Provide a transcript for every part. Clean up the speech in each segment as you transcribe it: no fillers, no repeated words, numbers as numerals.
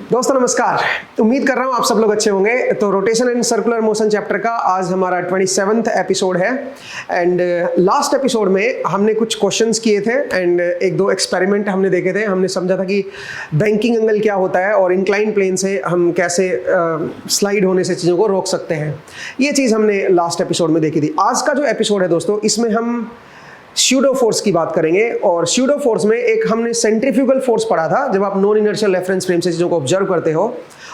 दोस्तों नमस्कार। उम्मीद कर रहा हूँ आप सब लोग अच्छे होंगे। तो rotation and circular motion chapter का आज हमारा 27th एपिसोड है एंड लास्ट एपिसोड में हमने कुछ क्वेश्चंस किए थे एंड एक दो एक्सपेरिमेंट हमने देखे थे। हमने समझा था कि बैंकिंग एंगल क्या होता है और इंक्लाइन प्लेन से हम कैसे स्लाइड होने से चीज़ों को रोक सकते हैं। ये चीज़ हमने लास्ट एपिसोड में देखी थी। आज का जो एपिसोड है दोस्तों, इसमें हम स्यूडो फोर्स की बात करेंगे और स्यूडो फोर्स में एक हमने सेंट्रीफ्यूगल फोर्स पढ़ा था। जब आप नॉन इनर्शियल रेफरेंस फ्रेम से चीज़ों को ऑब्जर्व करते हो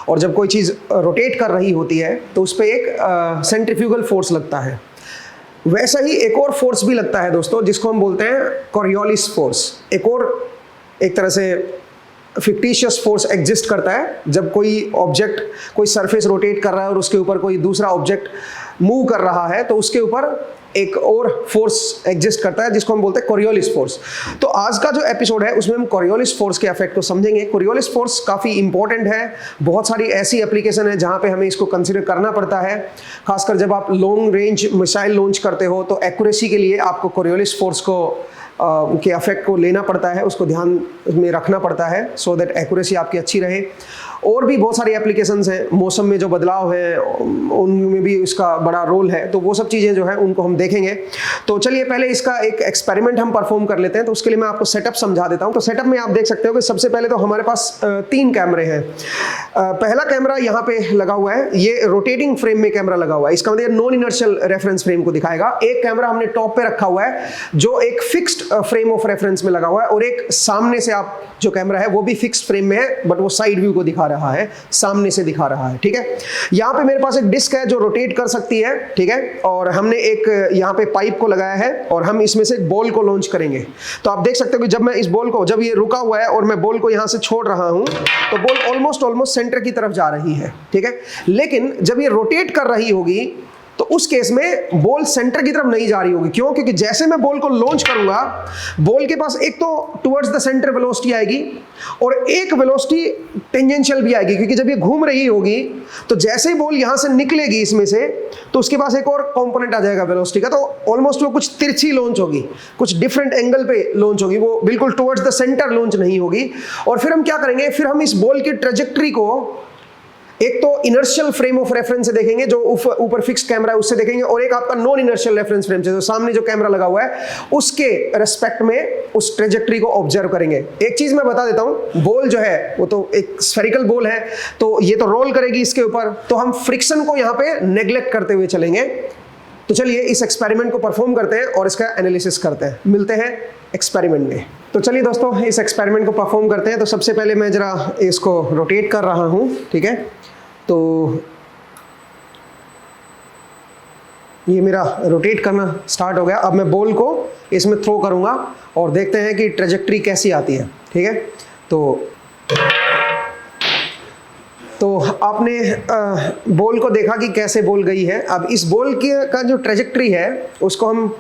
और जब कोई चीज़ रोटेट कर रही होती है तो उस पर एक सेंट्रीफ्यूगल फोर्स लगता है। वैसा ही एक और फोर्स भी लगता है दोस्तों, जिसको हम बोलते हैं कॉरियोलिस फोर्स। एक तरह से फिक्टिशियस फोर्स एग्जिस्ट करता है जब कोई ऑब्जेक्ट, कोई सरफेस रोटेट कर रहा है और उसके ऊपर कोई दूसरा ऑब्जेक्ट मूव कर रहा है तो उसके ऊपर एक और फोर्स एग्जिस्ट करता है जिसको हम बोलते हैं कोरियोलिस फोर्स। तो आज का जो एपिसोड है उसमें हम कोरियोलिस फोर्स के इफेक्ट को समझेंगे। कोरियोलिस फोर्स काफ़ी इंपॉर्टेंट है। बहुत सारी ऐसी एप्लीकेशन है जहाँ पे हमें इसको कंसिडर करना पड़ता है। खासकर जब आप लॉन्ग रेंज मिसाइल लॉन्च करते हो तो एक्यूरेसी के लिए आपको कोरियोलिस फोर्स को के इफेक्ट को लेना पड़ता है, उसको ध्यान में रखना पड़ता है सो दैट एक्यूरेसी आपकी अच्छी रहे। और भी बहुत सारी एप्लीकेशंस हैं। मौसम में जो बदलाव है उनमें भी इसका बड़ा रोल है। तो वो सब चीज़ें जो है उनको हम देखेंगे। तो चलिए पहले इसका एक एक्सपेरिमेंट हम परफॉर्म कर लेते हैं। तो उसके लिए मैं आपको सेटअप समझा देता हूँ। तो सेटअप में आप देख सकते हो कि सबसे पहले तो हमारे पास 3 कैमरे हैं। पहला कैमरा यहाँ पे लगा हुआ है, ये रोटेटिंग फ्रेम में कैमरा लगा हुआ है। इसका मतलब नॉन इनर्शियल रेफरेंस फ्रेम को दिखाएगा। एक कैमरा हमने टॉप पे रखा हुआ है जो एक फिक्स्ड फ्रेम ऑफ रेफरेंस में लगा हुआ है और एक सामने से आप जो कैमरा है वो भी फिक्स्ड फ्रेम में है बट वो साइड व्यू को दिखा रहा है, सामने से दिखा रहा है। ठीक है, यहाँ पे मेरे पास एक डिस्क है जो रोटेट कर सकती है। ठीक है, और हमने एक यहाँ पे पाइप को लगाया है और हम इसमें से एक बॉल को लॉन्च करेंगे। तो आप देख सकते हो कि जब मैं इस बॉल को, जब ये रुका हुआ है और मैं बॉल को यहाँ से छोड़ रहा हूँ तो बॉल ऑलमोस्ट सेंटर की तरफ जा रही है। ठीक है, लेकिन जब ये रोटेट कर रही होगी तो उस केस में बॉल सेंटर की तरफ नहीं जा रही होगी। क्यों? क्योंकि जैसे मैं बॉल को लॉन्च करूंगा बॉल के पास एक तो टुवर्ड्स द सेंटर वेलोसिटी आएगी और एक वेलोसिटी टेंजेंशियल भी आएगी, क्योंकि जब ये घूम रही होगी तो जैसे ही बॉल यहां से निकलेगी इसमें से तो उसके पास एक और कंपोनेंट आ जाएगा वेलोसिटी का। तो ऑलमोस्ट वो कुछ तिरछी लॉन्च होगी, कुछ डिफरेंट एंगल पे लॉन्च होगी, वो बिल्कुल टुवर्ड्स द सेंटर लॉन्च नहीं होगी। और फिर हम क्या करेंगे, फिर हम इस बॉल की ट्रेजेक्टरी को एक तो इनर्शियल फ्रेम ऑफ रेफरेंस से देखेंगे जो ऊपर फिक्स्ड कैमरा है उससे देखेंगे, और एक आपका नॉन इनर्शियल रेफरेंस फ्रेम से जो सामने जो कैमरा लगा हुआ है उसके रेस्पेक्ट में उस ट्रेजेक्टरी को ऑब्जर्व करेंगे। एक चीज मैं बता देता हूं, बॉल जो है वो तो एक स्फेरिकल बॉल है तो ये तो रोल करेगी इसके ऊपर, तो हम फ्रिक्शन को यहां पे नेग्लेक्ट करते हुए चलेंगे। तो चलिए इस एक्सपेरिमेंट को परफॉर्म करते हैं और इसका एनालिसिस करते हैं। मिलते हैं एक्सपेरिमेंट में। तो चलिए दोस्तों इस एक्सपेरिमेंट को परफॉर्म करते हैं। तो सबसे पहले मैं जरा इसको रोटेट कर रहा हूं। ठीक है, तो ये मेरा रोटेट करना स्टार्ट हो गया। अब मैं बॉल को इसमें थ्रो करूंगा और देखते हैं कि ट्रेजेक्टरी कैसी आती है। ठीक है, तो आपने बॉल को देखा कि कैसे बॉल गई है। अब इस बॉल का जो ट्रेजेक्टरी है उसको हम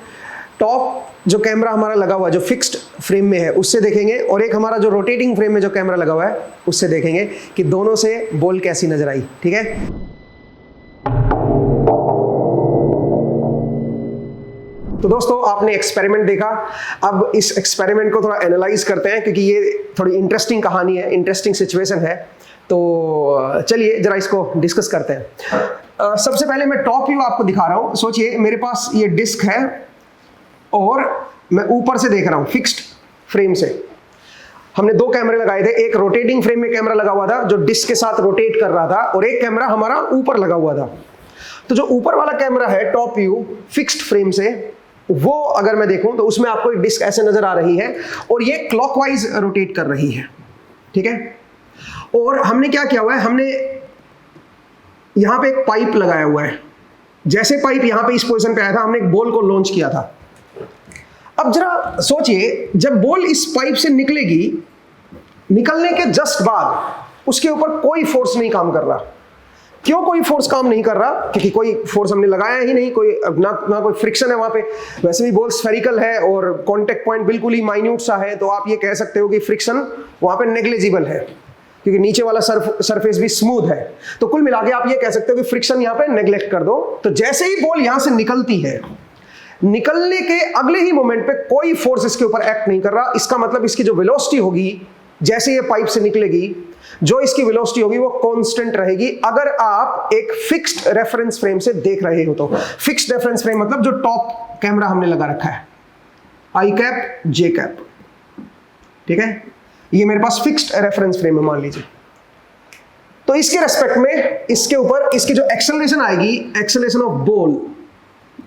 टॉप जो कैमरा हमारा लगा हुआ है जो फिक्स्ड फ्रेम में है उससे देखेंगे और एक हमारा जो रोटेटिंग फ्रेम में जो कैमरा लगा हुआ है उससे देखेंगे कि दोनों से बॉल कैसी नजर आई। ठीक है, तो दोस्तों आपने एक्सपेरिमेंट देखा। अब इस एक्सपेरिमेंट को थोड़ा एनालाइज करते हैं क्योंकि ये थोड़ी इंटरेस्टिंग कहानी है, इंटरेस्टिंग सिचुएशन है। तो चलिए जरा इसको डिस्कस करते हैं। सबसे पहले मैं टॉप व्यू आपको दिखा रहा हूं। सोचिए मेरे पास ये डिस्क है और मैं ऊपर से देख रहा हूं फिक्स्ड फ्रेम से। हमने 2 कैमरे लगाए थे, एक रोटेटिंग फ्रेम में कैमरा लगा हुआ था जो डिस्क के साथ रोटेट कर रहा था और एक कैमरा हमारा ऊपर लगा हुआ था। तो जो ऊपर वाला कैमरा है टॉप व्यू फिक्स्ड फ्रेम से, वो अगर मैं देखूं तो उसमें आपको एक डिस्क ऐसे नजर आ रही है और ये क्लॉकवाइज रोटेट कर रही है। ठीक है, और हमने क्या किया हुआ है, हमने यहां पे एक पाइप लगाया हुआ है। जैसे पाइप यहां पे इस पोजीशन पे आया था हमने एक बॉल को लॉन्च किया था। अब जरा सोचिए जब बॉल इस पाइप से निकलेगी, निकलने के जस्ट बाद उसके ऊपर कोई फोर्स नहीं काम कर रहा। क्यों कोई फोर्स काम नहीं कर रहा? क्योंकि कोई फोर्स हमने लगाया ही नहीं, कोई ना कोई फ्रिक्शन है वहां पे। वैसे भी बॉल स्फेरिकल है और कांटेक्ट पॉइंट बिल्कुल ही माइन्यूट सा है, तो आप ये कह सकते हो कि फ्रिक्शन वहां पे नेग्लिजिबल है क्योंकि नीचे वाला सरफेस भी स्मूथ है। तो कुल मिला के आप ये कह सकते हो कि फ्रिक्शन यहाँ पे नेग्लेक्ट कर दो। तो जैसे ही बॉल यहां से निकलती है, निकलने के अगले ही मोमेंट पे कोई फोर्स इसके ऊपर एक्ट नहीं कर रहा। इसका मतलब इसकी जो वेलोसिटी होगी जैसे ये पाइप से निकलेगी जो इसकी वेलोसिटी होगी वो कांस्टेंट रहेगी अगर आप एक फिक्स्ड रेफरेंस फ्रेम से देख रहे हो तो। फिक्स्ड रेफरेंस फ्रेम मतलब जो टॉप कैमरा हमने लगा रखा है, आई कैप जे कैप, ठीक है, ये मेरे पास फिक्स्ड रेफरेंस फ्रेम है मान लीजिए। तो इसके रेस्पेक्ट में इसके ऊपर इसकी जो एक्सेलरेशन आएगी, acceleration of ball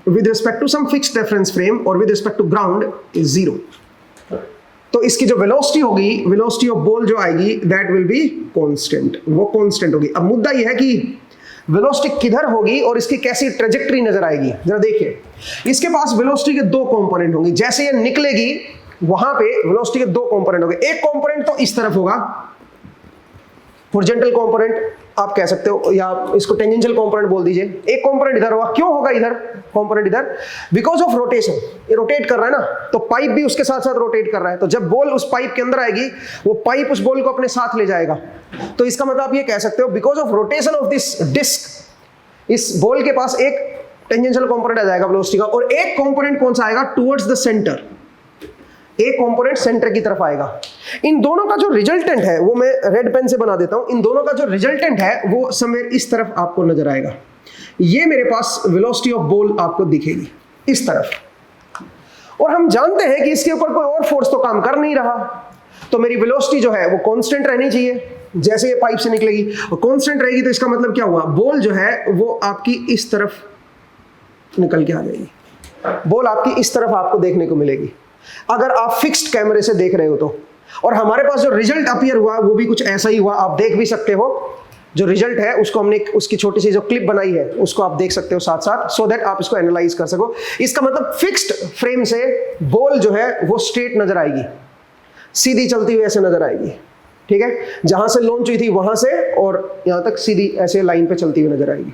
with respect to some fixed reference frame और with respect to ground is 0। तो इसकी जो वेलोसिटी होगी, वेलोसिटी ऑफ बॉल जो आएगी दैट विल बी कांस्टेंट, वो कांस्टेंट होगी। अब मुद्दा यह है कि वेलोसिटी किधर होगी और इसकी कैसी ट्रेजेक्टरी नजर आएगी। जरा देखिए, इसके पास वेलोसिटी के दो कंपोनेंट होंगे। जैसे ये निकलेगी वहां पे वेलोसिटी के दो कंपोनेंट होंगे। एक कंपोनेंट तो इस तरफ होगा, हॉरिजॉन्टल कंपोनेंट आप कह सकते हो, या इसको टेंजेंशियल कंपोनेंट बोल दीजिए। एक कंपोनेंट इधर होगा। क्यों होगा इधर कंपोनेंट इधर? Because of rotation. ये रोटेट कर रहा है ना, तो पाइप भी उसके साथ साथ रोटेट कर रहा है। तो जब बॉल उस पाइप के अंदर आएगी, वो पाइप उस बॉल को अपने साथ ले जाएगा। तो इसका मतलब आप ये कह सकते हो because of rotation of this disc, इस बॉल के पास एक टेंजेंशियल कंपोनेंट आ जाएगा वेलोसिटी का, और एक कंपोनेंट कौन सा आएगा? Towards the centre. एक कंपोनेंट सेंटर की तरफ आएगा। इन दोनों का जो रिजल्टेंट है वो मैं रेड पेन से बना देता हूं। इन दोनों का जो रिजल्टेंट है वो समवेयर इस तरफ आपको नजर आएगा। ये मेरे पास वेलोसिटी ऑफ बॉल आपको दिखेगी इस तरफ, और हम जानते हैं कि इसके ऊपर कोई और फोर्स तो काम कर नहीं रहा, तो मेरी वेलोसिटी जो है वो कांस्टेंट रहनी चाहिए। जैसे ये पाइप से निकलेगी वो कांस्टेंट रहेगी, तो इसका मतलब क्या हुआ? बॉल जो है वो आपकी इस तरफ निकल के आ जाएगी। बॉल आपकी इस तरफ आपको देखने को मिलेगी अगर आप फिक्स्ड कैमरे से देख रहे हो तो। और हमारे पास जो रिजल्ट अपीयर हुआ वो भी कुछ ऐसा ही हुआ। आप देख भी सकते हो जो रिजल्ट है उसको, हमने उसकी छोटी सी जो क्लिप बनाई है उसको आप देख सकते हो साथ साथ, सो दैट आप इसको एनालाइज कर सको। इसका मतलब फिक्स्ड फ्रेम से बॉल जो है वो स्ट्रेट नजर आएगी, सीधी चलती हुई ऐसे नजर आएगी, ठीक है। जहां से लॉन्च हुई थी वहां से और यहां तक सीधी ऐसे लाइन पे चलती हुई नजर आएगी।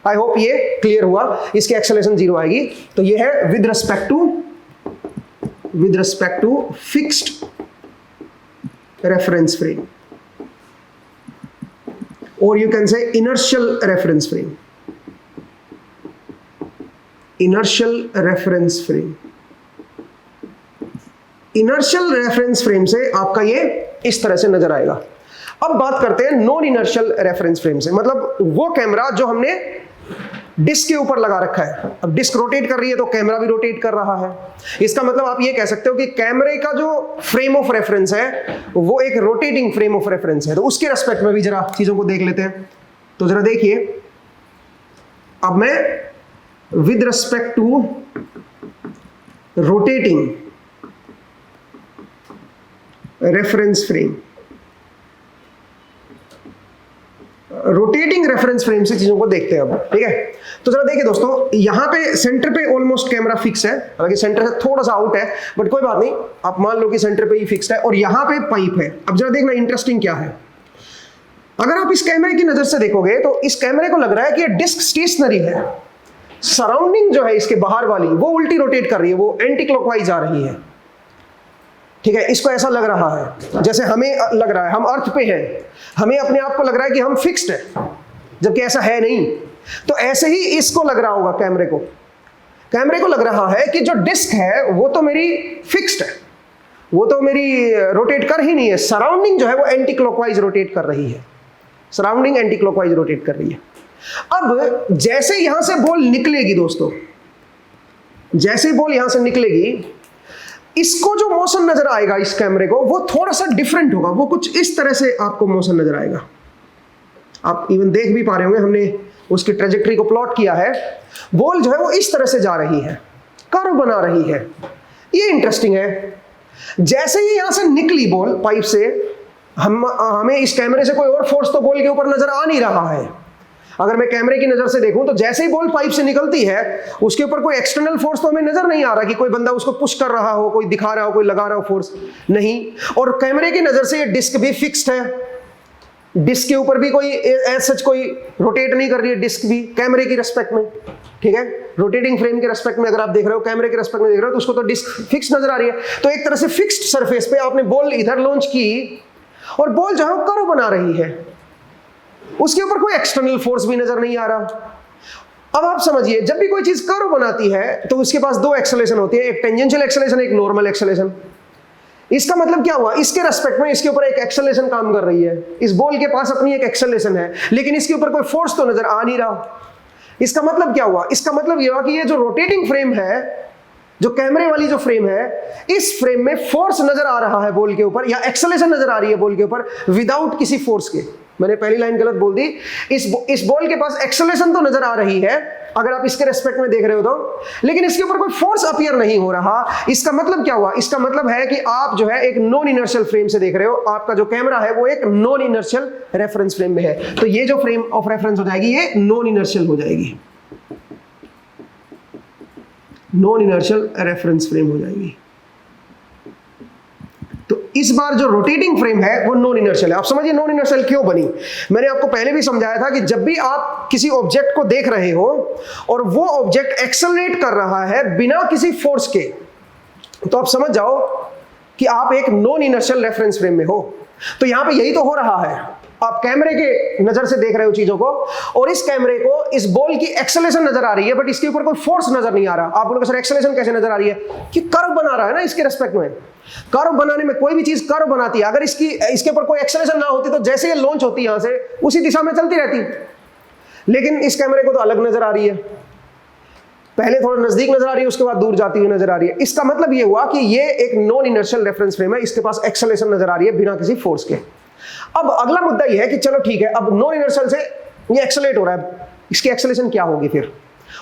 आई होप ये क्लियर हुआ। इसकी एक्सेलरेशन 0 आएगी। तो ये है with respect to fixed reference frame, और you can say inertial reference frame. Inertial reference frame, inertial reference frame से आपका ये इस तरह से नजर आएगा। अब बात करते हैं नॉन इनर्शियल रेफरेंस फ्रेम से, मतलब वो कैमरा जो हमने डिस्क के ऊपर लगा रखा है। अब डिस्क रोटेट कर रही है तो कैमरा भी रोटेट कर रहा है। इसका मतलब आप ये कह सकते हो कि कैमरे का जो फ्रेम ऑफ रेफरेंस है वो एक रोटेटिंग फ्रेम ऑफ रेफरेंस है। तो उसके रेस्पेक्ट में भी जरा चीजों को देख लेते हैं। तो जरा देखिए, अब मैं with respect to rotating reference frame, rotating reference frame से चीजों को देखते हैं अब, ठीक है। तो जरा देखिए दोस्तों, यहां पे सेंटर पे ऑलमोस्ट कैमरा फिक्स है, हालांकि सेंटर से थोड़ा सा आउट है, बट कोई बात नहीं, आप मान लो कि सेंटर पे ही फिक्स्ड है, और यहां पे पाइप है। अब जरा देखना इंटरेस्टिंग क्या है। अगर आप इस कैमरे की नजर से देखोगे तो इस कैमरे को लग रहा है कि ये डिस्क स्टेशनरी है। सराउंडिंग जो है इसके बाहर वाली वो उल्टी रोटेट कर रही है, वो एंटी क्लॉकवाइज आ रही है, ठीक है। इसको ऐसा लग रहा है जैसे हमें लग रहा है हम अर्थ पे हैं, हमें अपने आप को लग रहा है कि हम फिक्स्ड है, जबकि ऐसा है नहीं। तो ऐसे ही इसको लग रहा होगा, कैमरे को लग रहा है कि जो डिस्क है वो तो मेरी फिक्स्ड है, वो तो मेरी रोटेट कर ही नहीं है। सराउंडिंग जो है वो एंटी क्लॉकवाइज रोटेट कर रही है, सराउंडिंग एंटी क्लॉकवाइज रोटेट कर रही है। अब जैसे यहां से बॉल निकलेगी दोस्तों, जैसे बॉल यहां से निकलेगी, इसको जो मोशन नजर आएगा इस कैमरे को वो थोड़ा सा डिफरेंट होगा। वो कुछ इस तरह से आपको मोशन नजर आएगा। आप इवन देख भी पा रहे होंगे, हमने उसकी ट्रेजेक्टरी को प्लॉट किया है। बॉल जो है वो इस तरह से जा रही है, कर्व बना रही है। ये इंटरेस्टिंग है। जैसे ही यहां से निकली बॉल पाइप से, हमें इस कैमरे से कोई और फोर्स तो बॉल के ऊपर नजर आ नहीं रहा है। अगर मैं कैमरे की नजर से देखूं तो जैसे ही बॉल पाइप से निकलती है उसके ऊपर कोई एक्सटर्नल फोर्स तो हमें नजर नहीं आ रहा कि कोई बंदा उसको पुश कर रहा हो, कोई दिखा रहा हो, कोई लगा रहा हो फोर्स, नहीं। और कैमरे की नजर से ये डिस्क भी फिक्स्ड है, डिस्क के ऊपर भी कोई एज सच कोई रोटेट नहीं कर रही है डिस्क भी कैमरे की रेस्पेक्ट में, ठीक है। रोटेटिंग फ्रेम के रेस्पेक्ट में अगर आप देख रहे हो, कैमरे के रेस्पेक्ट में देख रहे हो, तो उसको तो डिस्क फिक्स नजर आ रही है। तो एक तरह से फिक्स्ड सरफेस पे आपने बॉल इधर लॉन्च की और बॉल जो है वो कर्व बना रही है, उसके ऊपर कोई एक्सटर्नल फोर्स भी नजर नहीं आ रहा। अब आप समझिए, जब भी कोई चीज कर्व बनाती है तो उसके पास दो एक्सेलरेशन होती है, एक टेंजेंशियल एक्सेलरेशन, एक नॉर्मल एक्सेलरेशन। इसका मतलब क्या हुआ, इसके रेस्पेक्ट में इसके ऊपर एक एक्सेलरेशन काम कर रही है, इस बॉल के पास अपनी एक एक्सेलरेशन है, लेकिन इसके ऊपर कोई फोर्स तो नजर आ नहीं रहा। इसका मतलब क्या हुआ, इसका मतलब यह हुआ कि ये जो रोटेटिंग फ्रेम है, जो कैमरे वाली जो फ्रेम है, इस फ्रेम में फोर्स नजर आ रहा है बॉल के ऊपर, या एक्सेलरेशन नजर आ रही है बॉल के ऊपर विदाउट किसी फोर्स के। मैंने पहली लाइन गलत बोल दी। इस बॉल के पास एक्सेलरेशन तो नजर आ रही है अगर आप इसके रेस्पेक्ट में देख रहे हो तो, लेकिन इसके ऊपर कोई फोर्स अपीयर नहीं हो रहा। इसका मतलब क्या हुआ, इसका मतलब है कि आप जो है एक नॉन इनर्शियल फ्रेम से देख रहे हो, आपका जो कैमरा है वो एक नॉन इनर्शियल रेफरेंस फ्रेम में है। तो ये जो फ्रेम ऑफ रेफरेंस हो जाएगी ये नॉन इनर्शियल हो जाएगी, नॉन इनर्शियल रेफरेंस फ्रेम हो जाएगी। तो इस बार जो रोटेटिंग फ्रेम है वो नॉन इनर्शियल है। आप समझिए नॉन इनर्शियल क्यों बनी। मैंने आपको पहले भी समझाया था कि जब भी आप किसी ऑब्जेक्ट को देख रहे हो और वो ऑब्जेक्ट एक्सेलरेट कर रहा है बिना किसी फोर्स के, तो आप समझ जाओ कि आप एक नॉन इनर्शियल रेफरेंस फ्रेम में हो। तो यहां पे यही तो हो रहा है, आप कैमरे के नजर से देख रहे हो चीजों को, और इस कैमरे को इस बॉल की एक्सेलरेशन नजर आ रही है, बट इसके ऊपर कोई फोर्स नजर नहीं आ रहा। आप बोलोगे सर एक्सेलरेशन कैसे नजर आ रही है, कि कर्व बना रहा है ना इसके रेस्पेक्ट में। कर्व बनाने में कोई भी चीज कर्व बनाती है, अगर इसके ऊपर कोई एक्सेलरेशन ना होती तो जैसे ये लॉन्च होती है यहां से उसी दिशा में चलती रहती, लेकिन इस कैमरे को तो अलग नजर आ रही है, पहले थोड़ा नजदीक नजर आ रही है उसके बाद दूर जाती हुई नजर आ रही है। इसका मतलब ये हुआ कि ये एक नॉन इनर्शियल रेफरेंस फ्रेम है, इसके पास एक्सेलरेशन नजर आ रही है बिना किसी फोर्स के। अब अगला मुद्दा ये है कि चलो ठीक है, अब नॉन इनर्शियल से ये एक्सेलरेट हो रहा है, इसकी एक्सेलरेशन क्या होगी, फिर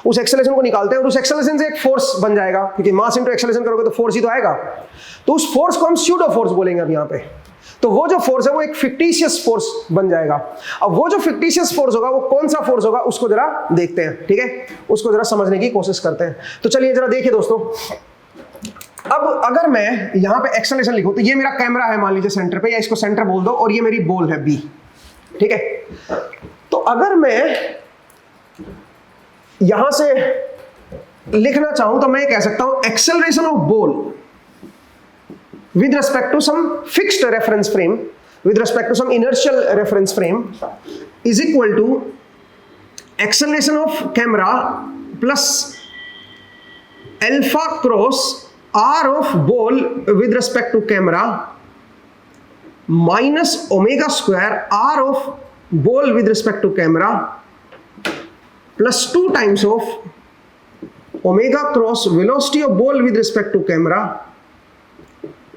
उस एक्सेलरेशन को निकालते हैं और उस एक्सेलरेशन से एक फोर्स बन जाएगा, क्योंकि मास इनटू एक्सेलरेशन करोगे तो फोर्स ही तो आएगा। तो उस फोर्स को हम स्यूडो फोर्स बोलेंगे अब यहाँ पे। तो वो जो फोर्स है वो एक फिक्टिशियस फोर्स बन जाएगा। अब वो जो फिक्टिशियस फोर्स होगा वो कौन सा फोर्स होगा उसको जरा देखते हैं, ठीक है, उसको जरा समझने की कोशिश करते हैं। तो चलिए जरा देखिए दोस्तों, अब अगर मैं यहां पे एक्सेलरेशन लिखूं तो ये मेरा कैमरा है मान लीजिए सेंटर पे, या इसको सेंटर बोल दो, और ये मेरी बॉल है बी, ठीक है। तो अगर मैं यहां से लिखना चाहूं तो मैं कह सकता हूं acceleration of ball with respect to some fixed reference frame, with respect to some inertial reference frame, is equal to acceleration of camera plus alpha cross r of ball with respect to camera minus omega square r of ball with respect to camera plus 2 times of omega cross velocity of ball with respect to camera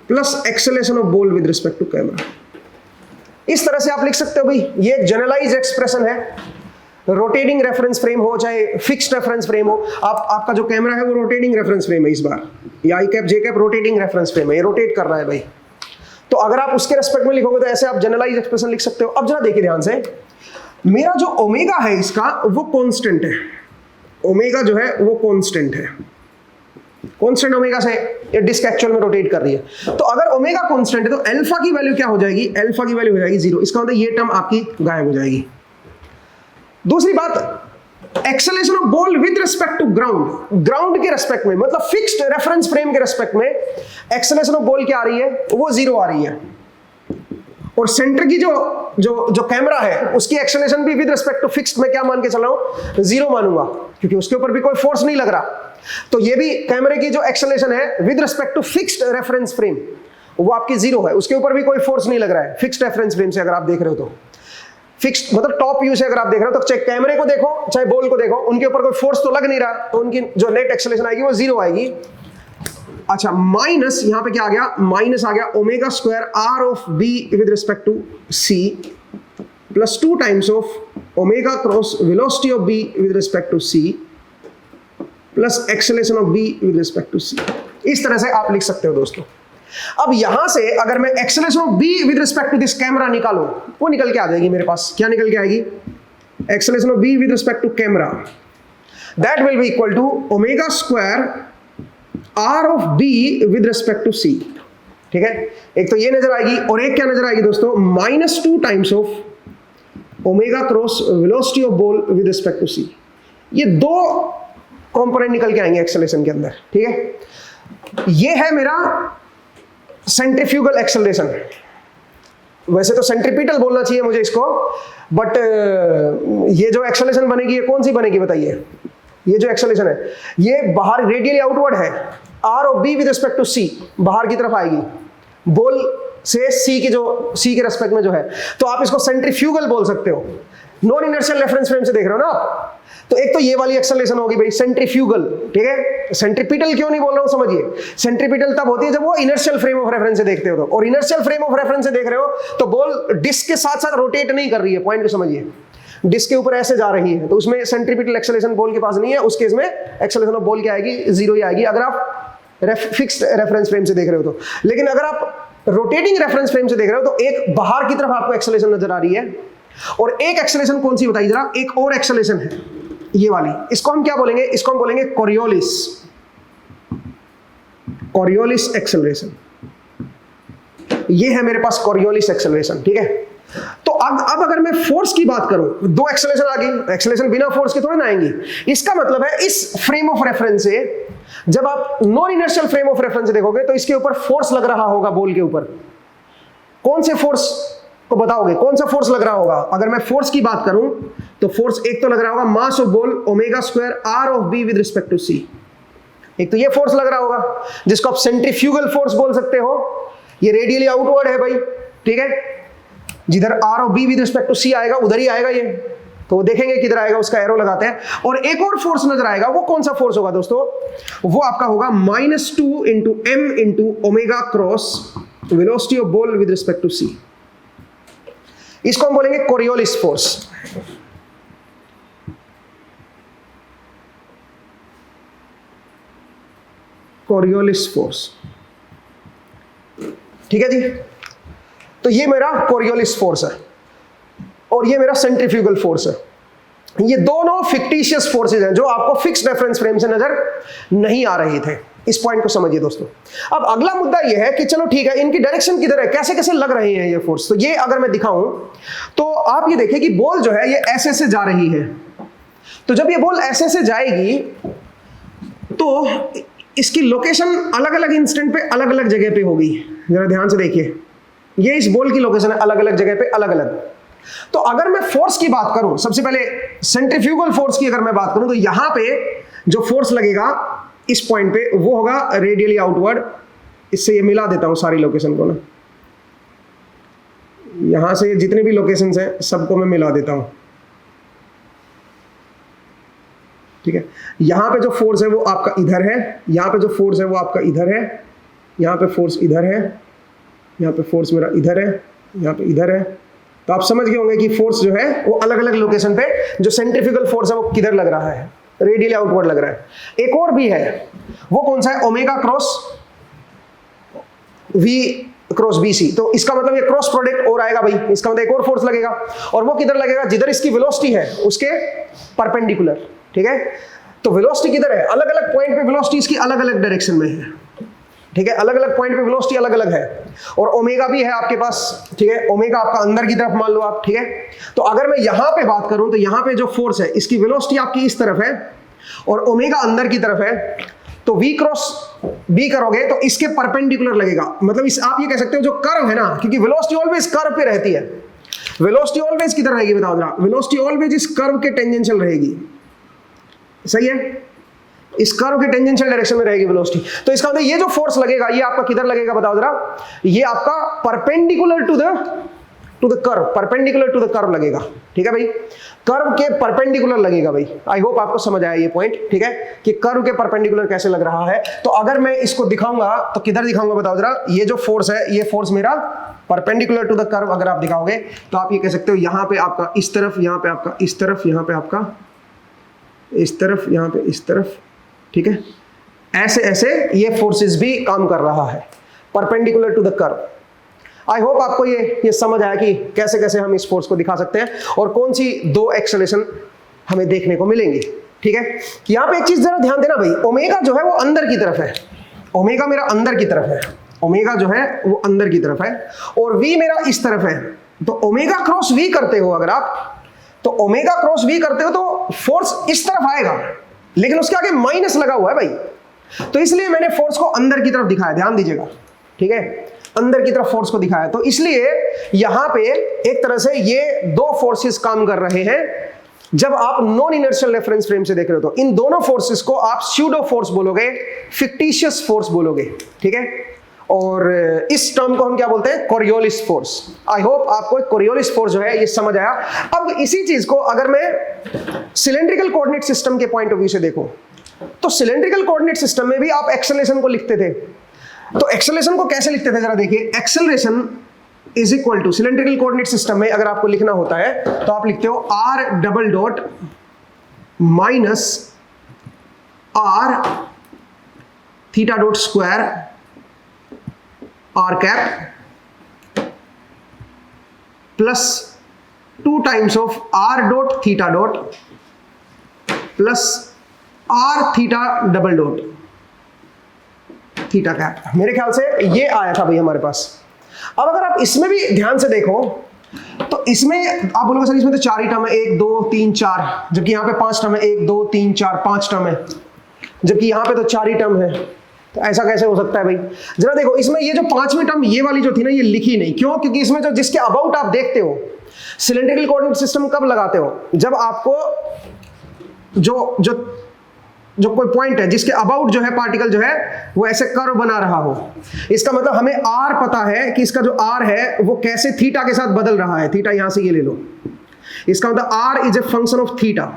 plus acceleration of ball with respect to camera. इस तरह से आप लिख सकते हो भाई, ये एक जनरलाइज्ड एक्सप्रेशन है। रोटेटिंग रेफरेंस फ्रेम हो चाहे फिक्स्ड रेफरेंस फ्रेम हो, आपका जो कैमरा है वो रोटेटिंग रेफरेंस फ्रेम है इस बार, या आई कैप जे कैप रोटेटिंग रेफरेंस फ्रेम है, ये रोटेट कर रहा है भाई। तो अगर आप उसके रेस्पेक्ट में लिखोगे तो ऐसे आप जनरलाइज्ड एक्सप्रेशन लिख सकते हो। अब जरा देखिए ध्यान से, मेरा जो ओमेगा है इसका वो कांस्टेंट है, ओमेगा जो है वो कांस्टेंट है, कांस्टेंट ओमेगा से ये डिस्क एक्चुअल में रोटेट कर रही है। तो अगर ओमेगा कांस्टेंट है तो अल्फा की वैल्यू क्या हो जाएगी, अल्फा की वैल्यू हो जाएगी 0। इसका मतलब ये टर्म आपकी गायब हो जाएगी। दूसरी बात, acceleration of ball with respect to ground, ground के रेस्पेक्ट में, मतलब फिक्स्ड रेफरेंस फ्रेम के रेस्पेक्ट में एक्सेलरेशन ऑफ बॉल क्या आ रही है, वो 0 आ रही है। और सेंटर की जो कैमरा है उसकी एक्सेलरेशन भी विद रिस्पेक्ट टू फिक्स्ड में क्या मान के चल रहा हूं, 0 मानूंगा, क्योंकि उसके ऊपर भी कोई फोर्स नहीं लग रहा। तो ये भी कैमरे की जो एक्सेलरेशन है with respect to fixed reference frame वो आपकी 0 है, उसके ऊपर भी कोई फोर्स नहीं लग रहा है। फिक्स्ड रेफरेंस फ्रेम से अगर आप देख रहे हो तो फिक्स्ड मतलब टॉप व्यू से अगर आप देख रहे हो तो चाहे कैमरे को देखो चाहे बॉल को देखो, उनके ऊपर कोई फोर्स तो लग नहीं रहा, तो उनकी जो नेट एक्सेलरेशन आएगी वो 0 आएगी। अच्छा, माइनस यहां पे क्या आ गया, माइनस आ गया omega square r of B with respect to C plus 2 times of omega cross velocity of B with respect to C plus acceleration of B with respect to C. इस तरह से आप लिख सकते हो दोस्तों। अब यहां से अगर मैं acceleration of B with respect to this camera निकालूं, वो निकल के आ जाएगी मेरे पास। क्या निकल के आएगी, acceleration of B with respect to camera, that will be equal to omega square r of B with respect to C. ठीक है, एक तो ये नजर आएगी और एक क्या नजर आएगी दोस्तों, minus 2 times of omega cross velocity of ball with respect to C. ये 2 कंपोनेंट निकल के आएंगे एक्सेलरेशन के अंदर। ठीक है, ये है मेरा सेंट्रीफ्यूगल एक्सेलरेशन। वैसे तो सेंट्रीपिटल बोलना चाहिए मुझे इसको, बट ये जो एक्सेलरेशन बनेगी ये कौन सी बनेगी बताइए। ये जो एक्सेलरेशन है ये बाहर रेडियली आउटवर्ड है, r of B with respect to C बाहर की तरफ आएगी, बॉल से सी के रेस्पेक्ट में जो है, तो आप इसको सेंट्रीफ्यूगल बोल सकते हो। नॉन इनर्शियल रेफरेंस फ्रेम से देख रहे हो ना आप, तो एक तो ये वाली एक्सेलरेशन होगी भाई सेंट्रीफ्यूगल, ठीक है। सेंट्रीपिटल क्यों नहीं बोल रहा हूं समझिए, सेंट्रीपिटल तब होती है जब वो इनर्शियल फ्रेम ऑफ रेफरेंस से देखते हो तो, और इनर्शियल फ्रेम ऑफ रेफरेंस से देख रहे हो तो बॉल डिस्क के साथ साथ रोटेट नहीं कर रही है, पॉइंट को समझिए, डिस्क के ऊपर ऐसे जा रही है, तो उसमें सेंट्रीपिटल एक्सेलरेशन बॉल के पास नहीं है, उस केस में एक्सेलरेशन ऑफ बॉल क्या आएगी, जीरो ही आएगी, अगर आप फिक्स्ड रेफरेंस फ्रेम से देख रहे हो तो। लेकिन अगर आप रोटेटिंग रेफरेंस फ्रेम से देख रहे हो तो एक बाहर की तरफ आपको एक्सेलरेशन नजर आ रही है, और एक एक्सेलरेशन कौन सी बताइए जरा, एक और एक्सेलरेशन है ये वाली, इसको हम क्या बोलेंगे, इसको हम बोलेंगे कोरियोलिस, कोरियोलिस एक्सेलरेशन। ये है मेरे पास कोरियोलिस एक्सेलरेशन, ठीक है। तो अब अगर मैं फोर्स की बात करूं, दो एक्सेलरेशन आ गई, एक्सेलरेशन बिना फोर्स के थोड़ी ना आएंगी, इसका मतलब है इस फ्रेम ऑफ रेफरेंस से जब आप non inertial frame of reference से देखोगे तो इसके ऊपर फोर्स लग रहा होगा बॉल के ऊपर। कौन से फोर्स को बताओगे, कौन सा फोर्स लग रहा होगा? अगर मैं फोर्स की बात करूं तो फोर्स एक तो लग रहा होगा mass of ball omega square r of B with respect to C, एक तो ये फोर्स लग रहा होगा जिसको आप सेंट्रीफ्यूगल फोर्स बोल सकते हो, ये रेडियली आउटवर्ड है भाई, ठीक है, जिधर r of B with respect to C आएगा उधर ही आएगा ये, तो देखेंगे किधर आएगा, उसका एरो लगाते हैं। और एक और फोर्स नजर आएगा, वो कौन सा फोर्स होगा दोस्तों, वो आपका होगा -2 into m into omega cross velocity of ball with respect to C, इसको हम बोलेंगे कोरियोलिस फोर्स। कोरियोलिस फोर्स, ठीक है जी। तो ये मेरा कोरियोलिस फोर्स है और ये मेरा सेंट्रीफ्यूगल फोर्स है। ये दोनों फिक्टिशियस फोर्सेज हैं जो आपको फिक्स्ड रेफरेंस फ्रेम से नजर नहीं आ रहे थे। इस पॉइंट को समझिए दोस्तों। अब अगला मुद्दा यह है कि चलो ठीक है, इनकी डायरेक्शन किधर है, कैसे कैसे लग रहे हैं ये फोर्स। तो ये अगर मैं दिखाऊं तो आप ये देखिए कि बॉल जो है ये ऐसे से जा रही है, तो जब ये बॉल ऐसे से जाएगी तो इसकी लोकेशन अलग अलग इंस्टेंट पे अलग अलग जगह पे होगी। जरा ध्यान से देखिए, ये इस बॉल की लोकेशन है अलग अलग जगह पे अलग अलग। तो अगर मैं फोर्स की बात करूं, सबसे पहले सेंट्रीफ्यूगल फोर्स की अगर मैं बात करूं तो यहां पे जो फोर्स लगेगा इस पॉइंट पे वो होगा रेडियली आउटवर्ड। इससे ये मिला देता हूं सारी लोकेशन को ना, यहां से जितने भी लोकेशंस हैं सबको मैं मिला देता हूं, ठीक है। यहां पे जो फोर्स है वो आपका इधर है, यहां पे जो फोर्स है वो आपका इधर है, यहां पे फोर्स इधर है, यहां पे फोर्स मेरा इधर है, यहां पे इधर है। तो आप समझ गए होंगे कि फोर्स जो है वो अलग अलग लोकेशन पे जो सेंट्रीफ्यूगल फोर्स है वो किधर लग रहा है, रेडियली आउटवर्ड लग रहा है। एक और भी है, वो कौन सा है, omega cross V cross BC. तो इसका मतलब ये क्रॉस प्रोडक्ट और आएगा भाई, इसका मतलब एक और फोर्स लगेगा, और वो किधर लगेगा, जिधर इसकी वेलोसिटी है उसके परपेंडिकुलर, ठीक है। तो वेलोसिटी किधर है, अलग अलग पॉइंट पे वेलोसिटी इसकी अलग अलग डायरेक्शन में है, ठीक है, अलग अलग पॉइंट पे वेलोसिटी अलग अलग है। और ओमेगा भी है आपके पास, ठीक है, ओमेगा आपका अंदर की तरफ मान लो आप, ठीक है। तो अगर मैं यहां पे बात करूं तो यहां पे जो फोर्स है इसकी वेलोसिटी आपकी इस तरफ है और ओमेगा अंदर की तरफ है, तो v क्रॉस b करोगे तो इसके परपेंडिकुलर लगेगा। मतलब इस आप ये कह सकते हो जो कर्व है ना, क्योंकि वेलोसिटी ऑलवेज कर्व पे रहती है, वेलोसिटी ऑलवेज किधर रहेगी बताओ जरा, वेलोसिटी ऑलवेज इस कर्व के टेंजेंशियल रहेगी, सही है, इस कर्व के टेंजेंशियल डायरेक्शन में रहेगी वेलोसिटी। तो इसका मतलब ये जो फोर्स लगेगा ये आपका किधर लगेगा बताओ जरा, ये आपका perpendicular to the curve, perpendicular to the curve लगेगा, ठीक है भाई, कर्व के परपेंडिकुलर लगेगा भाई। आई होप आपको समझ आया ये पॉइंट, ठीक है, कि कर्व के परपेंडिकुलर कैसे लग रहा है। तो अगर मैं इसको दिखाऊंगा तो किधर दिखाऊंगा बताओ जरा, ये जो फोर्स है ये फोर्स मेरा परपेंडिकुलर टू द कर्व अगर आप दिखाओगे तो आप ये कह सकते हो यहां पे आपका इस तरफ, यहां पे आपका इस तरफ, यहां पे आपका इस तरफ, यहां पे इस तरफ, ठीक है, ऐसे ऐसे ये फोर्सेस भी काम कर रहा है perpendicular to the curve. I hope आपको ये समझ आया कि कैसे कैसे हम इस फोर्स को दिखा सकते हैं और कौन सी दो एक्सेलरेशन हमें देखने को मिलेंगी, ठीक है। यहां पे एक चीज जरा ध्यान देना भाई, ओमेगा जो है वो अंदर की तरफ है, ओमेगा मेरा अंदर की तरफ है, ओमेगा जो है वो अंदर की तरफ है और v मेरा इस तरफ है। तो ओमेगा क्रॉस v करते हो अगर आप, तो ओमेगा क्रॉस v करते हो तो फोर्स इस तरफ आएगा, लेकिन उसके आगे माइनस लगा हुआ है भाई, तो इसलिए मैंने फोर्स को अंदर की तरफ दिखाया, ध्यान दीजिएगा, ठीक है, अंदर की तरफ फोर्स को दिखाया। तो इसलिए यहां पे एक तरह से ये दो फोर्सेस काम कर रहे हैं। जब आप नॉन इनर्शियल रेफरेंस फ्रेम से देख रहे हो तो इन दोनों फोर्सेस को आप स्यूडो फोर्स बोलोगे, फिक्टिशियस फोर्स बोलोगे, ठीक है। और इस टर्म को हम क्या बोलते हैं, कोरियोलिस फोर्स। आई होप आपको कोरियोलिस फोर्स जो है ये समझ आया। अब इसी चीज को अगर मैं सिलेंड्रिकल कोऑर्डिनेट सिस्टम के पॉइंट ऑफ व्यू से देखूं, तो सिलेंड्रिकल कोऑर्डिनेट सिस्टम में भी आप एक्सेलरेशन को लिखते थे। तो एक्सेलरेशन को कैसे लिखते थे जरा देखिए, acceleration is equal to, cylindrical coordinate system में अगर आपको लिखना होता है तो आप लिखते हो R double dot minus R theta dot square R cap plus 2 times of R dot theta dot plus R theta double dot theta cap. मेरे ख्याल से ये आया था भाई हमारे पास। अब अगर आप इसमें भी ध्यान से देखो तो इसमें आप बोलोगे सर इसमें तो 4 ही टर्म है, 1 2 3 4, जबकि यहां पे 5 टर्म है, 1 2 3 4 5 टर्म है, जबकि यहां पे तो 4 ही टर्म है। तो ऐसा कैसे हो सकता है भाई? जरा देखो इसमें ये जो 5वीं टर्म ये वाली जो थी ना, ये लिखी नहीं, क्यों? क्योंकि इसमें जो जिसके अबाउट आप देखते हो, सिलेंड्रिकल कोऑर्डिनेट सिस्टम कब लगाते हो? जब आपको जो जो जो कोई पॉइंट है जिसके अबाउट जो है पार्टिकल जो है वो ऐसे कर्व बना रहा हो। इसका मतलब हमें आर पता है कि इसका जो आर है वो कैसे थीटा के साथ बदल रहा है। थीटा यहां से ये ले लो, इसका मतलब R is a function of theta.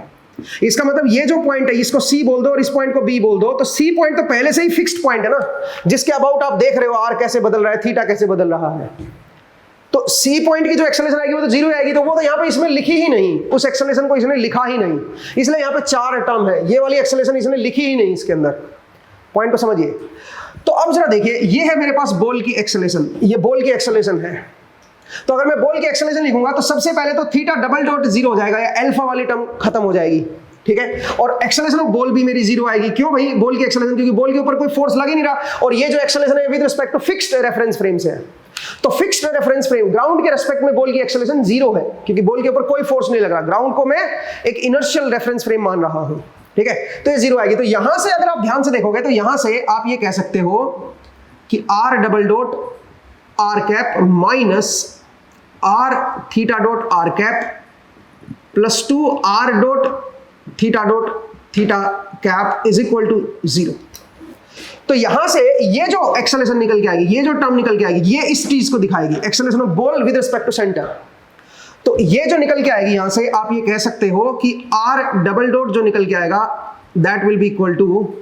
इसका मतलब ये जो पॉइंट है इसको सी बोल दो और इस पॉइंट को बी बोल दो, तो सी पॉइंट तो पहले से ही फिक्स्ड पॉइंट है ना, जिसके अबाउट आप देख रहे हो आर कैसे बदल रहा है, थीटा कैसे बदल रहा है। तो सी पॉइंट की जो एक्सेलरेशन आएगी वो तो 0 आएगी, तो वो तो यहाँ पे इसमें लिखी ही नहीं, उस एक्सेलरेशन को इसने लिखा ही नहीं, इसलिए यहाँ पे 4 टर्म है। ये वाली एक्सेलरेशन इसने लिखी ही नहीं इसके अंदर। पॉइंट को समझिए। तो अब जरा देखिए, ये है मेरे पास बॉल की एक्सेलरेशन, ये बॉल की एक्सेलरेशन है। तो अगर मैं बॉल की एक्सेलरेशन लिखूंगा तो सबसे पहले तो थीटा डबल डॉट 0 हो जाएगा, या अल्फा वाली टर्म खत्म हो जाएगी, ठीक है। और एक्सेलरेशन ऑफ बॉल भी मेरी 0 आएगी। क्यों भाई? बॉल की एक्सेलरेशन, क्योंकि बॉल के ऊपर कोई फोर्स लग ही नहीं रहा, और ये जो एक्सेलरेशन है with respect to fixed reference frame से है। तो फिक्स्ड रेफरेंस फ्रेम ग्राउंड के रेस्पेक्ट में बॉल की एक्सेलरेशन 0 है, क्योंकि बॉल के ऊपर कोई फोर्स नहीं लग रहा। ग्राउंड को मैं एक इनर्शियल रेफरेंस फ्रेम मान रहा हूं, ठीक है। तो ये 0 आएगी। तो यहां से अगर आप ध्यान से देखोगे तो यहां से आप ये कह सकते हो कि R double dot R cap minus R theta dot R cap plus 2 R dot theta cap is equal to 0। तो यहां से ये जो एक्सेलरेशन निकल के आएगी, ये जो टर्म निकल के आएगी, ये इस चीज को दिखाएगी, acceleration of ball with respect to centre. तो ये जो निकल के आएगी यहां से, आप ये कह सकते हो कि आर डबल डॉट जो निकल के आएगा that will be equal to,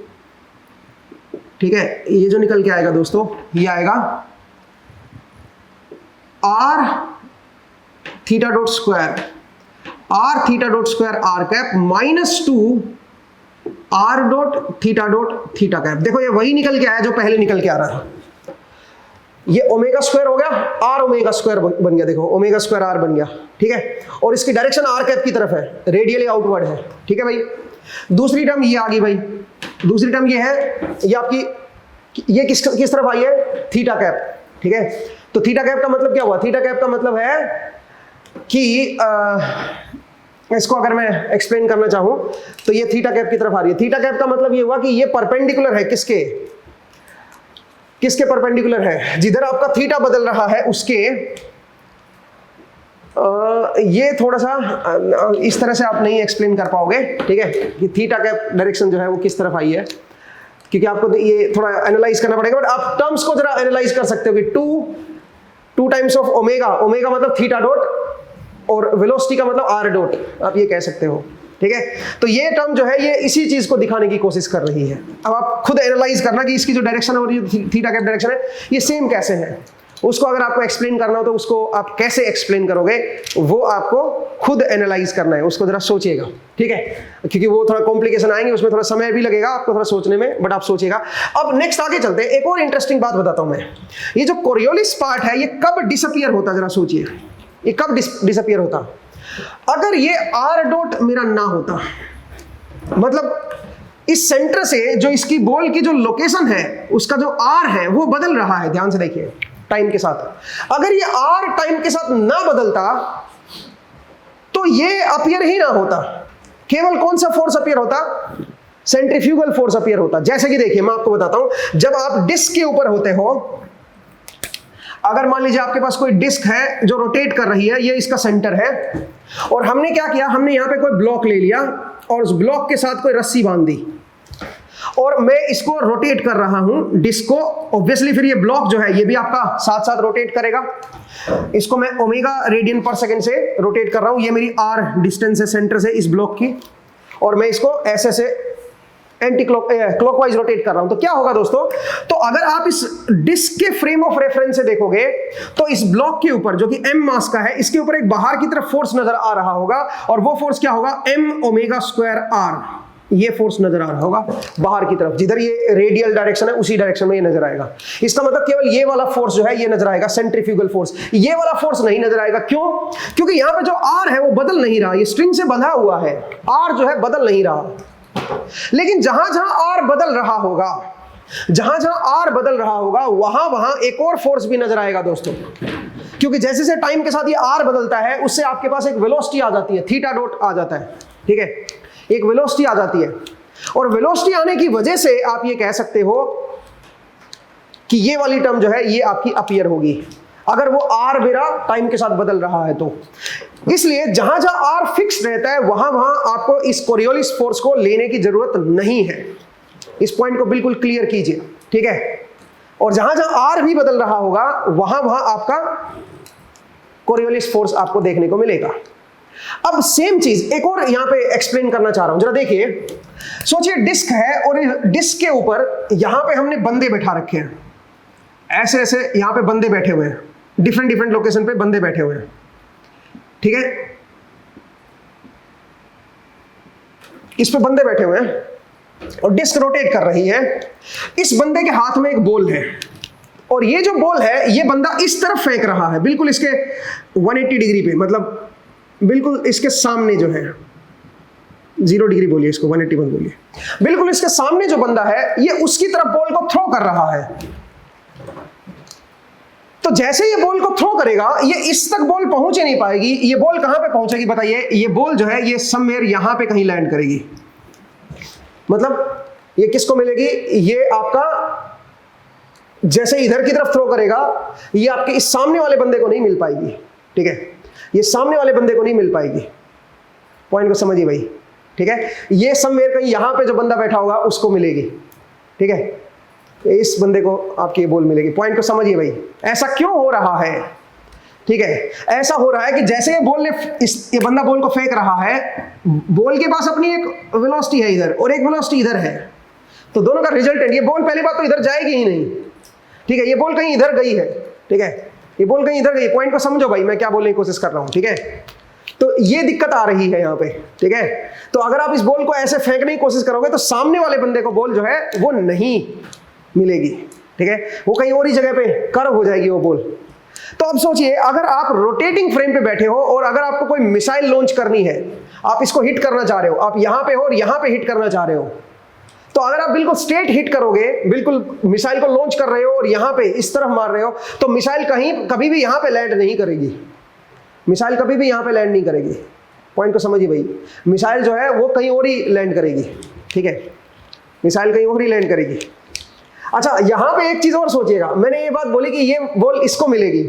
ठीक है, ये जो निकल के आएगा दोस्तों ये आएगा R theta dot square R cap minus 2 R dot theta cap. देखो ये वही निकल के आया जो पहले निकल के आ रहा था। ये ओमेगा स्क्वायर हो गया, आर ओमेगा स्क्वायर बन गया, देखो ओमेगा स्क्वायर आर बन गया, ठीक है। और इसकी डायरेक्शन आर कैप की तरफ है, रेडियली आउटवर्ड है, ठीक है भाई। दूसरी टर्म ये आ गई भाई, दूसरी टर्म ये है, ये आपकी ये किस तरफ आई है? थीटा कैप, ठीक है। तो थीटा कैप का मतलब क्या हुआ? थीटा कैप का मतलब है कि इसको अगर मैं एक्सप्लेन करना चाहूं तो ये थीटा कैप की तरफ आ रही है। थीटा कैप का मतलब ये हुआ कि ये परपेंडिकुलर है, किसके परपेंडिकुलर है? जिधर आपका थीटा बदल रहा है उसके, ये थोड़ा सा इस तरह से आप नहीं एक्सप्लेन कर पाओगे, ठीक है, कि थीटा कैप डायरेक्शन जो है वो किस तरफ आई है, क्योंकि आपको ये थोड़ा एनालाइज करना पड़ेगा। बट आप टर्म्स को जरा एनालाइज कर सकते हो कि 2 टाइम्स ऑफ ओमेगा मतलब थीटा डॉट, और वेलोसिटी का मतलब आर डॉट, आप ये कह सकते हो, ठीक है। तो ये टर्म जो है ये इसी चीज को दिखाने की कोशिश कर रही है। अब आप खुद एनालाइज करना कि इसकी जो डायरेक्शन है और ये थीटा कैप डायरेक्शन है ये सेम कैसे है। उसको अगर आपको एक्सप्लेन करना हो तो उसको आप कैसे एक्सप्लेन करोगे वो आपको खुद एनालाइज करना है, उसको जरा सोचिएगा, ठीक है, क्योंकि वो थोड़ा कॉम्प्लिकेशन आएंगे, उसमें थोड़ा समय भी लगेगा आपको थोड़ा सोचने में, बट आप सोचिएगा। अब नेक्स्ट आगे चलते हैं। एक और इंटरेस्टिंग बात बताता हूं मैं, ये जो कोरियोलिस पार्ट है ये कब डिसअपियर होता, जरा सोचिए, ये कब डिसअपियर होता? अगर ये आर डॉट मेरा ना होता, मतलब इस सेंटर से जो इसकी बॉल की जो लोकेशन है उसका जो आर है वो बदल रहा है, ध्यान से देखिए टाइम के साथ। अगर ये आर टाइम के साथ ना बदलता तो ये अपीयर ही ना होता। केवल कौन सा फोर्स अपीयर होता? सेंट्रीफ्यूगल फोर्स अपीयर होता। जैसे कि देखिए मैं आपको बताता हूं, जब आप डिस्क के ऊपर होते हो, अगर मान लीजिए आपके पास कोई डिस्क है जो रोटेट कर रही है, ये इसका सेंटर है, और हमने क्या किया, हमने यहां पे कोई ब्लॉक ले लिया और उस ब्लॉक के साथ कोई रस्सी बांध दी, और मैं इसको रोटेट कर रहा हूं डिस्क को, ऑब्वियसली फिर ये ब्लॉक जो है ये भी आपका साथ साथ रोटेट करेगा। इसको मैं ओमेगा रेडियन पर सेकंड से रोटेट कर रहा हूं, ये मेरी आर डिस्टेंस है सेंटर से इस ब्लॉक की, और मैं इसको ऐसे से एंटी क्लॉकवाइज रोटेट कर रहा हूं। तो क्या होगा दोस्तों, तो अगर आप इस डिस्क के फ्रेम ऑफ रेफरेंस से देखोगे तो इस ब्लॉक के ऊपर जो कि m मास का है, इसके ऊपर एक बाहर की तरफ फोर्स नजर आ रहा होगा, और वो फोर्स क्या होगा, m ओमेगा स्क्वायर r, ये फोर्स नजर आ रहा होगा बाहर की तरफ, जिधर ये रेडियल डायरेक्शन है उसी डायरेक्शन में ये नजर आएगा। इसका मतलब केवल ये वाला फोर्स जो है ये नजर आएगा, सेंट्रीफ्यूगल फोर्स, ये वाला फोर्स नहीं नजर आएगा। क्यों? क्योंकि यहां पे जो r है वो बदल नहीं रहा, ये स्ट्रिंग से बंधा हुआ है, r जो है बदल नहीं रहा। लेकिन जहां जहां आर बदल रहा होगा, जहां जहां आर बदल रहा होगा वहां वहां एक और फोर्स भी नजर आएगा दोस्तों, क्योंकि जैसे जैसे टाइम के साथ ये आर बदलता है उससे आपके पास एक वेलोसिटी आ जाती है, थीटा डॉट आ जाता है, ठीक है, एक वेलोसिटी आ जाती है। और वेलोसिटी आने की वजह से आप ये कह सकते हो कि ये वाली टर्म जो है ये आपकी अपीयर होगी, अगर वो आर मेरा टाइम के साथ बदल रहा है तो। इसलिए जहां जहां आर फिक्स रहता है वहां वहां आपको इस कोरियोलिस फोर्स को लेने की जरूरत नहीं है। इस पॉइंट को बिल्कुल क्लियर कीजिए, ठीक है। और जहां जहां आर भी बदल रहा होगा वहां वहां आपका कोरियोलिस फोर्स आपको देखने को मिलेगा। अब सेम चीज एक और यहां पे एक्सप्लेन करना चाह रहा हूं, जरा देखिए। सोचिए डिस्क है और डिस्क के ऊपर यहां पे हमने बंदे बैठा रखे हैं, ऐसे ऐसे यहां पे बंदे बैठे हुए हैं, डिफरेंट डिफरेंट लोकेशन पे बंदे बैठे हुए हैं, ठीक है। इस पे बंदे बैठे हुए हैं और डिस्क रोटेट कर रही है। इस बंदे के हाथ में एक बॉल है, और ये जो बॉल है ये बंदा इस तरफ फेंक रहा है, बिल्कुल इसके 180 डिग्री पे, मतलब बिल्कुल इसके सामने जो है 0 डिग्री बोलिए इसको, 180 मत बोलिए, बिल्कुल इसके सामने जो बंदा है ये उसकी तरफ बॉल को थ्रो कर रहा है। तो जैसे ये बॉल को थ्रो करेगा ये इस तक बॉल पहुंच ही नहीं पाएगी। ये बॉल कहां पे पहुंचेगी बताइए? ये बॉल जो है ये समवेयर यहां पे कहीं लैंड करेगी। मतलब ये किसको मिलेगी? ये आपका जैसे इधर की तरफ थ्रो करेगा ये आपके इस सामने वाले बंदे को नहीं मिल पाएगी, ठीक है, ये सामने वाले बंदे को नहीं मिल पाएगी। पॉइंट को समझिए भाई, ठीक है। ये समवेयर कहीं यहां पे जो बंदा बैठा होगा उसको मिलेगी, ठीक है, इस बंदे को आपकी ये बॉल मिलेगी। पॉइंट को समझिए भाई, ऐसा क्यों हो रहा है, ठीक है। ऐसा हो रहा है कि जैसे ये बॉल ने ये बंदा बॉल को फेंक रहा है, बॉल के पास अपनी एक वेलोसिटी है इधर और एक वेलोसिटी इधर है, तो दोनों का रिजल्टेंट, ये बॉल पहली बात तो इधर जाएगी ही नहीं, ठीक है, ये बॉल कहीं इधर गई है, ठीक है, ये बॉल कहीं इधर गई। पॉइंट को समझो भाई, मैं क्या बोलने की कोशिश कर रहा हूं, ठीक है। तो ये दिक्कत आ रही है यहाँ पे, ठीक है। तो अगर आप इस बॉल को ऐसे फेंकने की कोशिश करोगे तो सामने वाले बंदे को बॉल जो है वो नहीं मिलेगी, ठीक है, वो कहीं और ही जगह पे कर्व हो जाएगी वो बॉल। तो अब सोचिए, अगर आप रोटेटिंग फ्रेम पे बैठे हो और अगर आपको कोई मिसाइल लॉन्च करनी है, आप इसको हिट करना चाह रहे हो, आप यहां पे हो और यहां पे हिट करना चाह रहे हो, तो अगर आप बिल्कुल स्ट्रेट हिट करोगे, बिल्कुल मिसाइल को लॉन्च कर रहे हो और यहां पे इस तरफ मार रहे हो, तो मिसाइल कभी भी यहां पे लैंड नहीं करेगी, मिसाइल कभी भी यहां पे लैंड नहीं करेगी। पॉइंट को समझिए भाई, मिसाइल जो है वो कहीं और ही लैंड करेगी, ठीक है, मिसाइल कहीं और ही लैंड करेगी। अच्छा, यहां पे एक चीज और सोचिएगा, मैंने ये बात बोली कि ये बॉल इसको मिलेगी,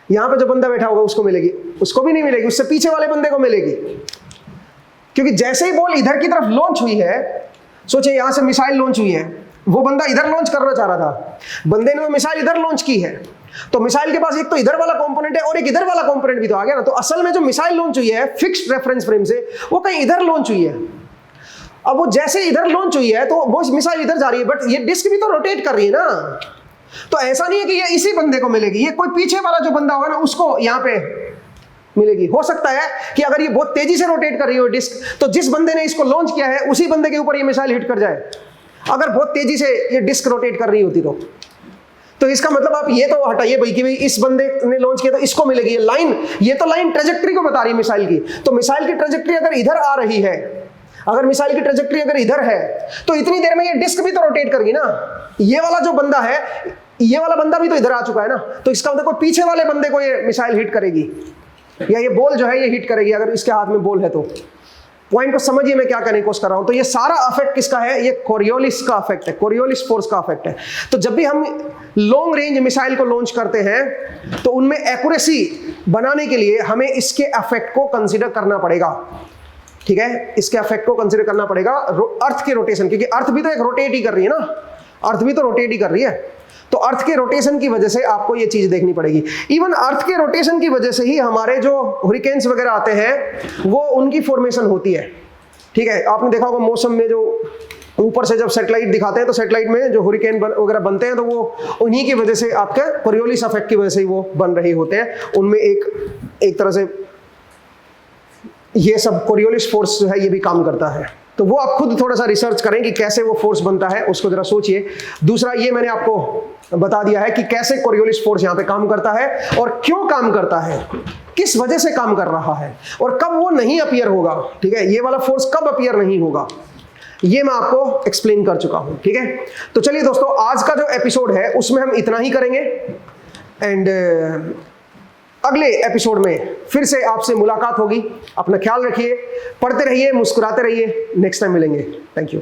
यहां पे जो बंदा बैठा होगा उसको मिलेगी, उसको भी नहीं मिलेगी, उससे पीछे वाले बंदे को मिलेगी, क्योंकि जैसे ही बॉल इधर की तरफ लॉन्च हुई है, सोचिए यहां से मिसाइल लॉन्च हुई है, वो बंदा इधर लॉन्च करना चाह रहा था, बंदे ने वो मिसाइल इधर लॉन्च की है, तो मिसाइल के पास एक तो इधर वाला कंपोनेंट है और एक इधर वाला कंपोनेंट भी तो आ गया ना। तो असल में जो मिसाइल लॉन्च हुई है फिक्स्ड रेफरेंस फ्रेम से, वो कहीं इधर लॉन्च हुई है। अब वो जैसे इधर लॉन्च हुई है तो वो मिसाइल इधर जा रही है, बट ये डिस्क भी तो रोटेट कर रही है ना, तो ऐसा नहीं है कि ये इसी बंदे को मिलेगी, ये कोई पीछे वाला जो बंदा होगा ना उसको यहाँ पे मिलेगी। हो सकता है कि अगर ये बहुत तेजी से रोटेट कर रही हो डिस्क, तो जिस बंदे ने इसको लॉन्च किया है उसी बंदे के ऊपर ये मिसाइल हिट कर जाए, अगर बहुत तेजी से ये डिस्क रोटेट कर रही होती तो इसका मतलब आप ये तो हटाइए भाई कि भाई इस बंदे ने लॉन्च किया तो इसको मिलेगी ये लाइन, ये तो लाइन ट्रेजेक्टरी को बता रही है मिसाइल की। तो मिसाइल की ट्रेजेक्टरी अगर इधर आ रही है, अगर मिसाइल की ट्रेजेक्टरी अगर इधर है, तो इतनी देर में ये डिस्क भी तो रोटेट करेगी ना। ये वाला जो बंदा है, ये वाला बंदा भी तो इधर आ चुका है ना, तो इसका मतलब कोई पीछे वाले बंदे को ये मिसाइल हिट करेगी, या ये बॉल जो है ये हिट करेगी अगर इसके हाथ में बॉल है तो। पॉइंट को समझिए मैं क्या करने की कोशिश कर रहा हूं। तो ये सारा अफेक्ट किसका है? ये कोरियोलिस का अफेक्ट है, कोरियोलिस फोर्स का अफेक्ट है। तो जब भी हम लॉन्ग रेंज मिसाइल को लॉन्च करते हैं तो उनमें एक्यूरेसी बनाने के लिए हमें इसके अफेक्ट को कंसीडर करना पड़ेगा। ठीक है, इसके इफेक्ट को कंसिडर करना पड़ेगा अर्थ के रोटेशन, क्योंकि अर्थ भी तो एक रोटेट ही कर रही है ना, अर्थ भी तो रोटेट ही कर रही है, तो अर्थ के रोटेशन की वजह से आपको ये चीज देखनी पड़ेगी। इवन अर्थ के रोटेशन की वजह से ही हमारे जो हरिकेन्स वगैरह आते हैं वो उनकी फॉर्मेशन होती है। ठीक है, आपने देखा होगा मौसम में जो ऊपर से जब सैटेलाइट दिखाते हैं तो सैटेलाइट में जो हरिकेन वगैरह बनते हैं तो वो उन्हीं की वजह से, आपके कोरियोलिस इफेक्ट की वजह से वो बन रहे होते हैं। उनमें एक तरह से ये सब कोरियोलिस फोर्स जो है ये भी काम करता है। तो वो आप खुद थोड़ा सा रिसर्च करें कि कैसे वो फोर्स बनता है, उसको जरा सोचिए। दूसरा ये मैंने आपको बता दिया है कि कैसे कोरियोलिस फोर्स यहाँ पे काम करता है और क्यों काम करता है, किस वजह से काम कर रहा है और कब वो नहीं अपीयर होगा। ठीक है, ये वाला फोर्स कब अपीयर नहीं होगा ये मैं आपको एक्सप्लेन कर चुका हूं। ठीक है, तो चलिए दोस्तों, आज का जो एपिसोड है उसमें हम इतना ही करेंगे एंड अगले एपिसोड में फिर से आपसे मुलाकात होगी। अपना ख्याल रखिए, पढ़ते रहिए, मुस्कुराते रहिए। नेक्स्ट टाइम मिलेंगे। Thank you.